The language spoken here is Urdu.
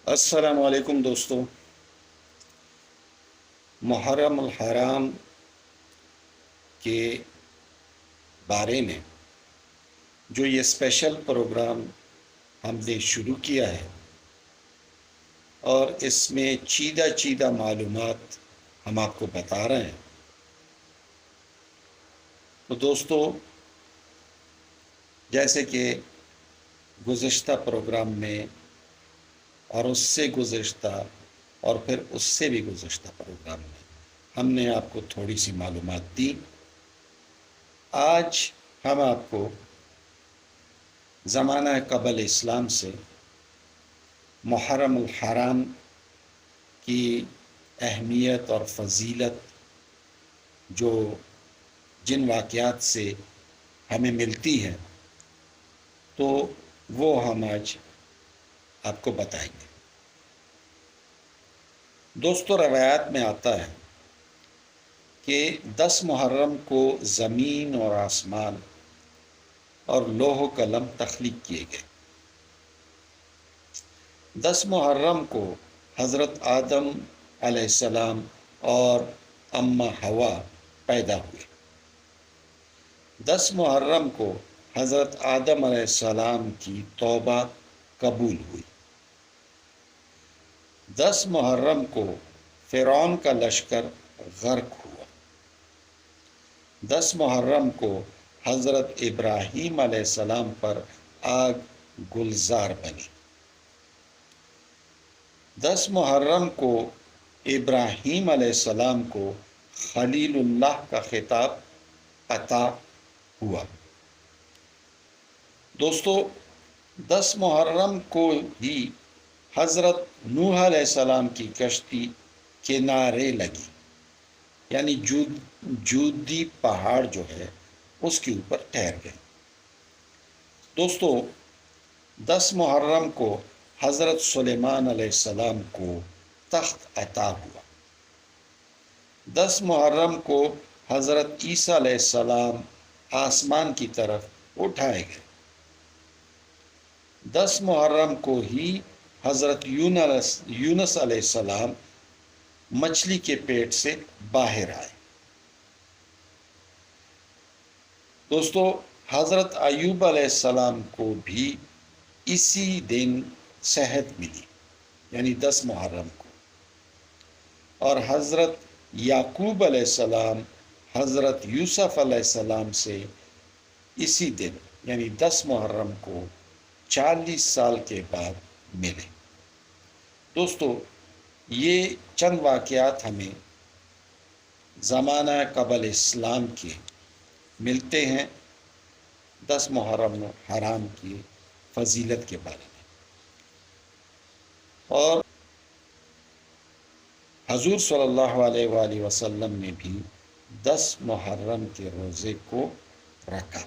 السلام علیکم دوستو۔ محرم الحرام کے بارے میں جو یہ اسپیشل پروگرام ہم نے شروع کیا ہے اور اس میں چیدہ معلومات ہم آپ کو بتا رہے ہیں، تو دوستو جیسے کہ گزشتہ پروگرام میں اور اس سے گزشتہ اور پھر اس سے بھی گزشتہ پروگرام میں ہم نے آپ کو تھوڑی سی معلومات دی، آج ہم آپ کو زمانہ قبل اسلام سے محرم الحرام کی اہمیت اور فضیلت جو جن واقعات سے ہمیں ملتی ہے تو وہ ہم آج آپ کو بتائیں گے۔ دوستو روایات میں آتا ہے کہ 10 محرم کو زمین اور آسمان اور لوح و قلم تخلیق کیے گئے۔ 10 محرم کو حضرت آدم علیہ السلام اور اماں حوا پیدا ہوئے۔ 10 محرم کو حضرت آدم علیہ السلام کی توبہ قبول ہوئی۔ 10 محرم کو فرعون کا لشکر غرق ہوا۔ 10 محرم کو حضرت ابراہیم علیہ السلام پر آگ گلزار بنی۔ 10 محرم کو ابراہیم علیہ السلام کو خلیل اللہ کا خطاب عطا ہوا۔ دوستو 10 محرم کو ہی حضرت نوح علیہ السلام کی کشتی کنارے لگی، یعنی جودی پہاڑ جو ہے اس کے اوپر ٹھہر گئے۔ دوستو 10 محرم کو حضرت سلیمان علیہ السلام کو تخت عطا ہوا۔ 10 محرم کو حضرت عیسیٰ علیہ السلام آسمان کی طرف اٹھائے گئے۔ 10 محرم کو ہی حضرت یونس علیہ السلام مچھلی کے پیٹ سے باہر آئے۔ دوستو حضرت ایوب علیہ السلام کو بھی اسی دن صحت ملی، یعنی 10 محرم کو، اور حضرت یعقوب علیہ السلام حضرت یوسف علیہ السلام سے اسی دن یعنی 10 محرم کو 40 سال کے بعد ملے۔ دوستو یہ چند واقعات ہمیں زمانہ قبل اسلام کے ملتے ہیں 10 محرم حرام کی فضیلت کے بارے میں، اور حضور صلی اللہ علیہ وآلہ وسلم نے بھی 10 محرم کے روزے کو رکھا۔